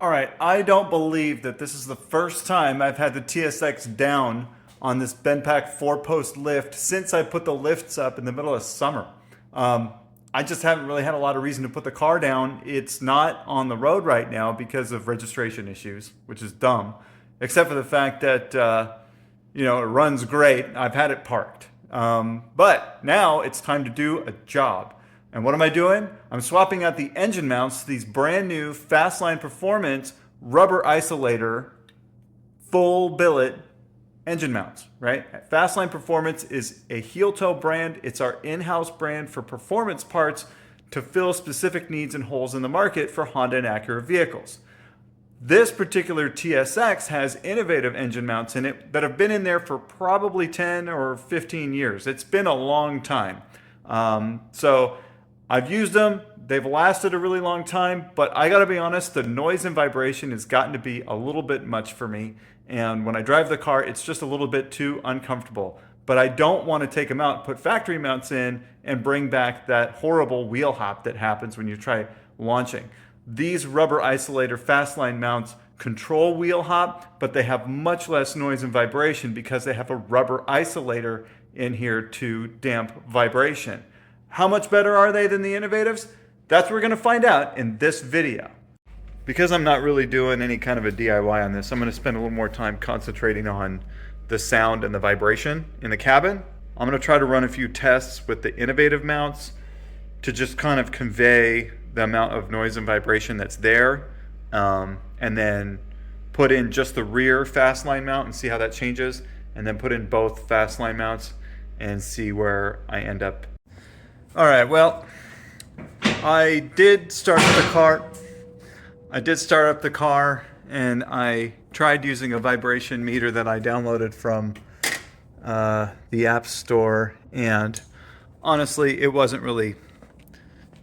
All right, I don't believe that this is the first time I've had the TSX down on this Benpack 4-post lift since I put the lifts up in the middle of summer. I just haven't really had a lot of reason to put the car down. It's not on the road right now because of registration issues, which is dumb, except for the fact that it runs great. I've had it parked. But now it's time to do a job. And what am I doing? I'm swapping out the engine mounts to these brand new Fastline Performance rubber isolator full billet engine mounts, right? Fastline Performance is a Heeltoe brand. It's our in-house brand for performance parts to fill specific needs and holes in the market for Honda and Acura vehicles. This particular TSX has innovative engine mounts in it that have been in there for probably 10 or 15 years. It's been a long time. So I've used them. They've lasted a really long time, but I gotta be honest, the noise and vibration has gotten to be a little bit much for me. And when I drive the car, it's just a little bit too uncomfortable. But I don't want to take them out, put factory mounts in, and bring back that horrible wheel hop that happens when you try launching. These rubber isolator Fastline mounts control wheel hop, but they have much less noise and vibration because they have a rubber isolator in here to damp vibration. How much better are they than the Innovatives? That's what we're going to find out in this video. Because I'm not really doing any kind of a DIY on this, I'm going to spend a little more time concentrating on the sound and the vibration in the cabin. I'm going to try to run a few tests with the innovative mounts to just kind of convey the amount of noise and vibration that's there, and then put in just the rear Fastline mount and see how that changes, and then put in both Fastline mounts and see where I end up. All right, well, I did start up the car. And I tried using a vibration meter that I downloaded from the App Store, and honestly, it wasn't really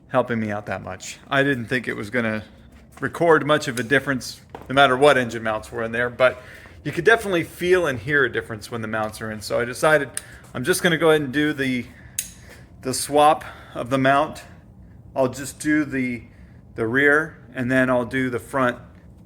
helping me out that much. I didn't think it was going to record much of a difference no matter what engine mounts were in there, but you could definitely feel and hear a difference when the mounts are in. So I decided I'm just going to go ahead and do the swap of the mount. I'll just do the rear, and then I'll do the front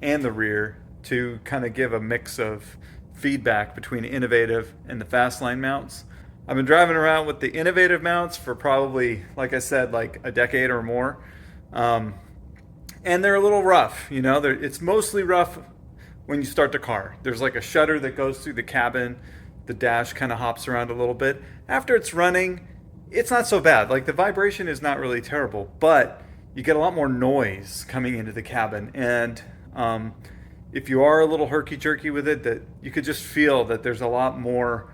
and the rear to kind of give a mix of feedback between innovative and the Fastline mounts. I've been driving around with the innovative mounts for probably, like I said, like a decade or more. And they're a little rough, it's mostly rough when you start the car. There's like a shutter that goes through the cabin. The dash kind of hops around a little bit. After it's running, it's not so bad. Like the vibration is not really terrible, but you get a lot more noise coming into the cabin. And if you are a little herky-jerky with it, that you could just feel that there's a lot more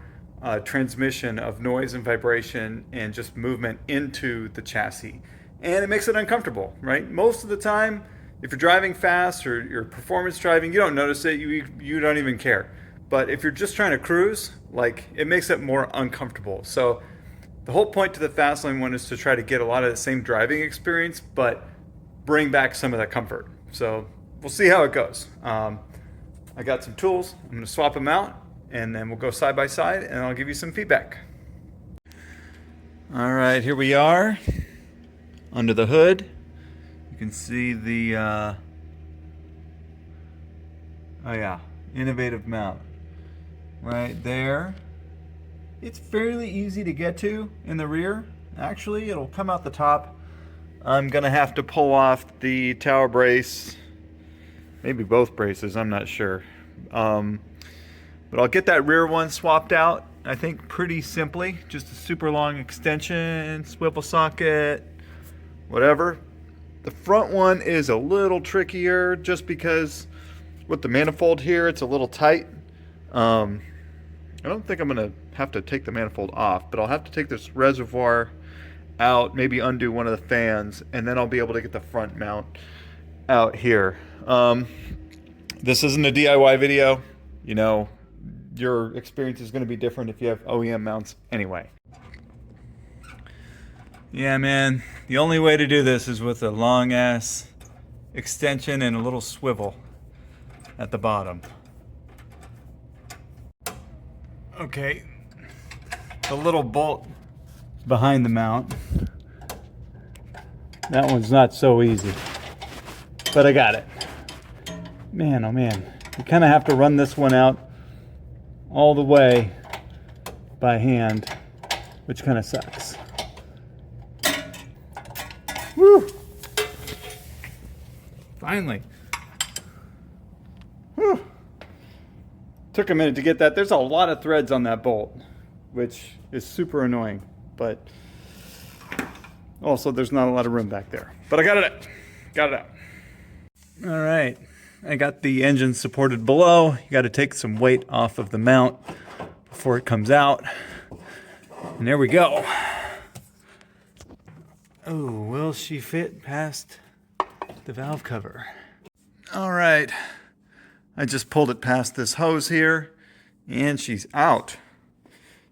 transmission of noise and vibration and just movement into the chassis. And it makes it uncomfortable, right? Most of the time, if you're driving fast or you're performance driving, you don't notice it, you don't even care. But if you're just trying to cruise, it makes it more uncomfortable. So the whole point to the Fastline one is to try to get a lot of the same driving experience, but bring back some of that comfort. So we'll see how it goes. I got some tools. I'm going to swap them out, and then we'll go side by side, and I'll give you some feedback. All right, here we are under the hood. You can see the innovative mount right there. It's fairly easy to get to in the rear. Actually, it'll come out the top. I'm going to have to pull off the tower brace, maybe both braces, I'm not sure. But I'll get that rear one swapped out, I think pretty simply. Just a super long extension, swivel socket, whatever. The front one is a little trickier just because with the manifold here, it's a little tight. I don't think I'm going to have to take the manifold off, but I'll have to take this reservoir out, maybe undo one of the fans, and then I'll be able to get the front mount out here. This isn't a DIY video. Your experience is going to be different if you have OEM mounts anyway. Yeah, man, the only way to do this is with a long ass extension and a little swivel at the bottom. Okay, the little bolt behind the mount, that one's not so easy, but I got it. Man, oh man, you kind of have to run this one out all the way by hand, which kind of sucks. Woo! Finally. Whew. Took a minute to get that. There's a lot of threads on that bolt, which is super annoying, but also there's not a lot of room back there. But I got it out. Got it out. All right, I got the engine supported below. You got to take some weight off of the mount before it comes out. And there we go. Oh, will she fit past the valve cover? All right. I just pulled it past this hose here, and she's out.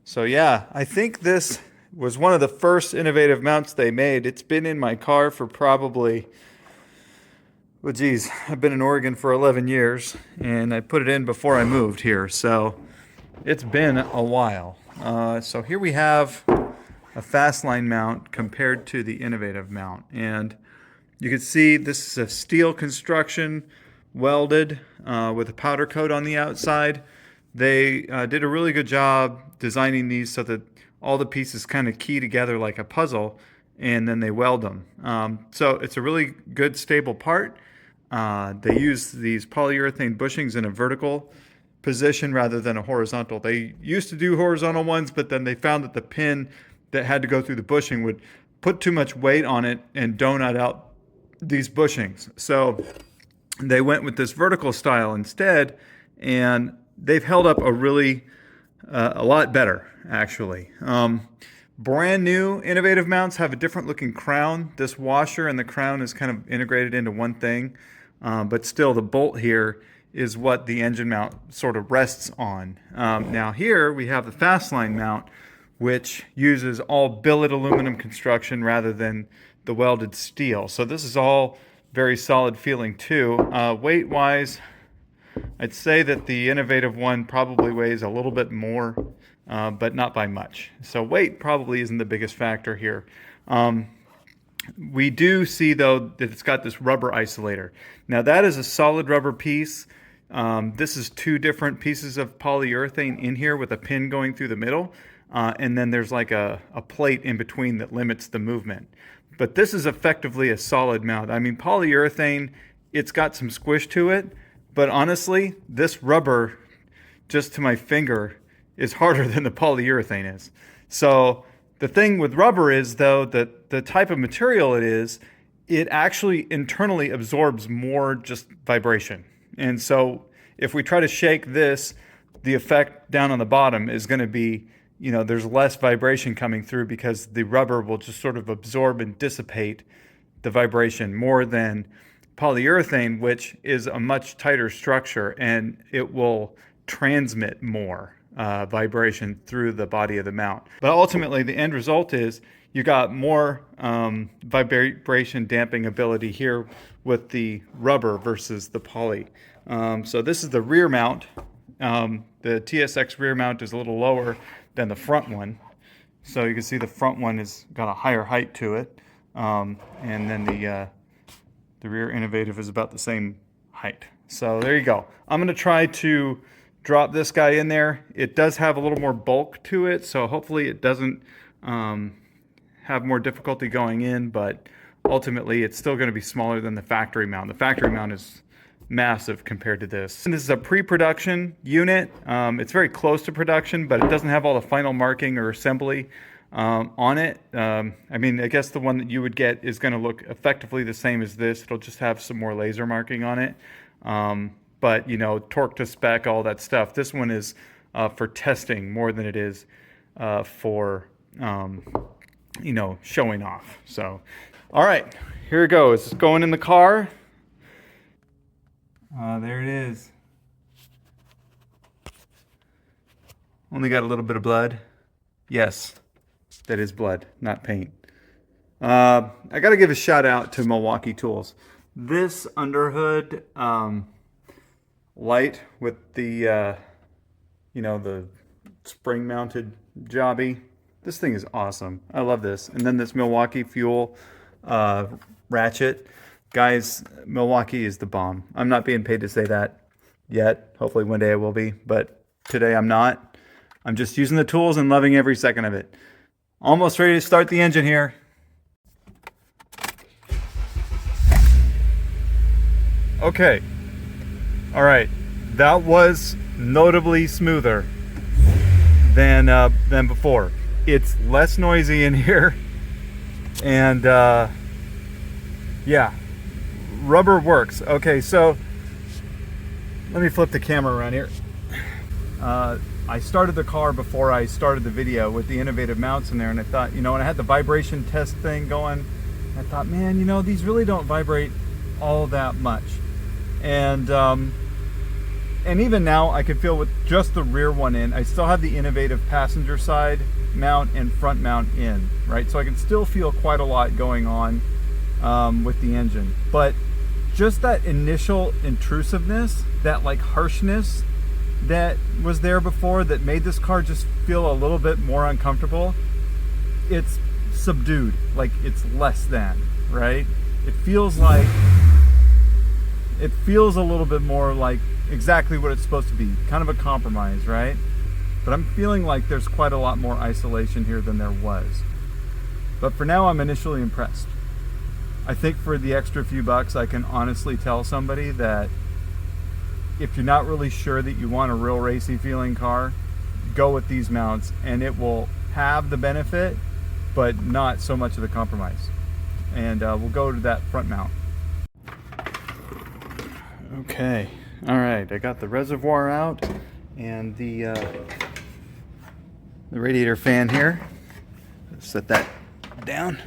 So yeah, I think this was one of the first innovative mounts they made. It's been in my car for probably, well geez, I've been in Oregon for 11 years, and I put it in before I moved here, so it's been a while. So here we have a Fastline mount compared to the innovative mount, and you can see this is a steel construction, welded with a powder coat on the outside. They did a really good job designing these so that all the pieces kind of key together like a puzzle, and then they weld them. So it's a really good stable part. They use these polyurethane bushings in a vertical position rather than a horizontal. They used to do horizontal ones, but then they found that the pin that had to go through the bushing would put too much weight on it and donut out these bushings. So they went with this vertical style instead, and they've held up a lot better, actually. Brand new innovative mounts have a different looking crown. This washer and the crown is kind of integrated into one thing, but still the bolt here is what the engine mount sort of rests on. Now here we have the Fastline mount, which uses all billet aluminum construction rather than the welded steel. So this is all very solid feeling too. Weight wise, I'd say that the innovative one probably weighs a little bit more, but not by much. So weight probably isn't the biggest factor here. We do see though that it's got this rubber isolator. Now that is a solid rubber piece. This is two different pieces of polyurethane in here with a pin going through the middle. And then there's like a plate in between that limits the movement. But this is effectively a solid mount. I mean, polyurethane, it's got some squish to it, but honestly, this rubber, just to my finger, is harder than the polyurethane is. So the thing with rubber is, though, that the type of material it is, it actually internally absorbs more just vibration. And so if we try to shake this, the effect down on the bottom is going to be, you know, there's less vibration coming through because the rubber will just sort of absorb and dissipate the vibration more than polyurethane, which is a much tighter structure, and it will transmit more vibration through the body of the mount. But ultimately, the end result is you got more vibration damping ability here with the rubber versus the poly. So this is the rear mount. The TSX rear mount is a little lower than the front one. So you can see the front one has got a higher height to it. And then the rear innovative is about the same height. So there you go. I'm gonna try to drop this guy in there. It does have a little more bulk to it, so hopefully it doesn't have more difficulty going in, but ultimately it's still gonna be smaller than the factory mount. The factory mount is massive compared to this. And this is a pre-production unit. It's very close to production, but it doesn't have all the final marking or assembly on it. I mean, I guess the one that you would get is going to look effectively the same as this. It'll just have some more laser marking on it. But, you know, torque to spec, all that stuff. This one is for testing more than it is for, you know, showing off. So, all right, here it goes. It's going in the car. There it is. Only got a little bit of blood. Yes, that is blood, not paint. I got to give a shout out to Milwaukee Tools. This underhood light with the, you know, the spring-mounted jobby. This thing is awesome. I love this. And then this Milwaukee fuel ratchet. Guys, Milwaukee is the bomb. I'm not being paid to say that yet. Hopefully one day I will be, but today I'm not. I'm just using the tools and loving every second of it. Almost ready to start the engine here. Okay. All right. That was notably smoother than before. It's less noisy in here, and yeah, rubber works. Okay, so let me flip the camera around here. I started the car before I started the video with the innovative mounts in there, and I thought, you know, when I had the vibration test thing going, I thought, man, you know, these really don't vibrate all that much. And even now I can feel with just the rear one in, I still have the innovative passenger side mount and front mount in, right? So I can still feel quite a lot going on with the engine. But just that initial intrusiveness, that like harshness that was there before that made this car just feel a little bit more uncomfortable, it's subdued, like it's less than, right? It feels a little bit more like exactly what it's supposed to be, kind of a compromise, right? But I'm feeling like there's quite a lot more isolation here than there was. But for now, I'm initially impressed. I think for the extra few bucks, I can honestly tell somebody that if you're not really sure that you want a real racy feeling car, go with these mounts and it will have the benefit, but not so much of the compromise. And we'll go to that front mount. Okay, all right, I got the reservoir out and the radiator fan here. Set that down.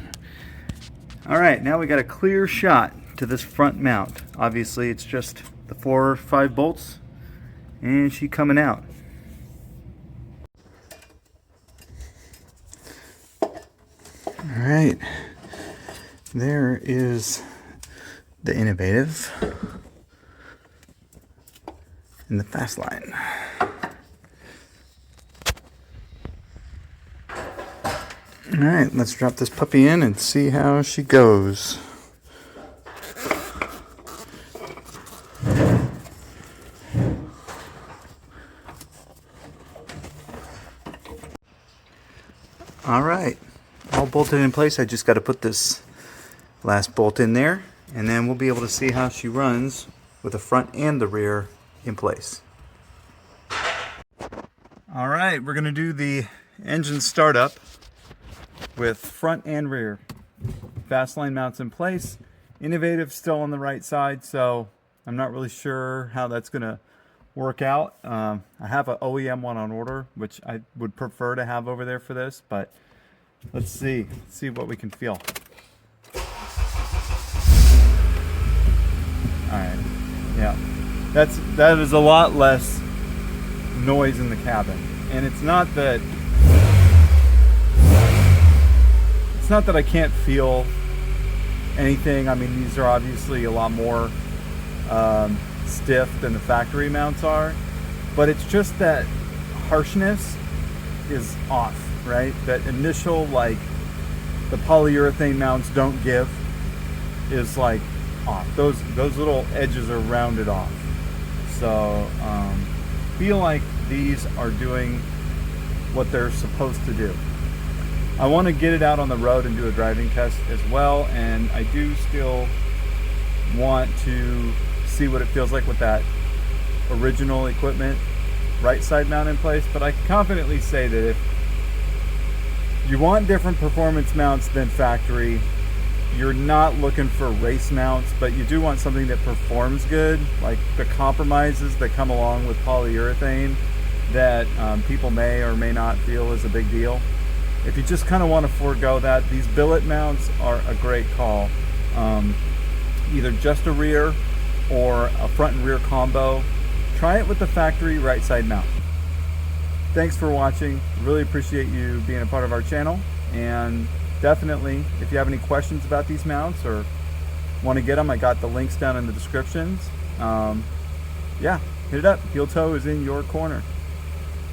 All right, now we got a clear shot to this front mount. Obviously, it's just the 4 or 5 bolts, and she coming out. All right, there is the innovative and the Fastline. All right, let's drop this puppy in and see how she goes. All right, all bolted in place. I just got to put this last bolt in there, and then we'll be able to see how she runs with the front and the rear in place. All right, we're gonna do the engine startup with front and rear. Fastline mounts in place. Innovative still on the right side, so I'm not really sure how that's gonna work out. I have an OEM one on order, which I would prefer to have over there for this, but let's see what we can feel. All right, yeah. That is a lot less noise in the cabin, and it's not that I can't feel anything. I mean, these are obviously a lot more stiff than the factory mounts are, but it's just that harshness is off, right? That initial, like, the polyurethane mounts don't give is like off. Those little edges are rounded off. So feel like these are doing what they're supposed to do. I want to get it out on the road and do a driving test as well, and I do still want to see what it feels like with that original equipment right side mount in place. But I can confidently say that if you want different performance mounts than factory, you're not looking for race mounts, but you do want something that performs good, like the compromises that come along with polyurethane that people may or may not feel is a big deal. If you just kind of want to forego that, these billet mounts are a great call. Either just a rear or a front and rear combo. Try it with the factory right side mount. Thanks for watching. Really appreciate you being a part of our channel, and definitely, if you have any questions about these mounts or want to get them, I got the links down in the descriptions. Yeah, hit it up. Heeltoe is in your corner.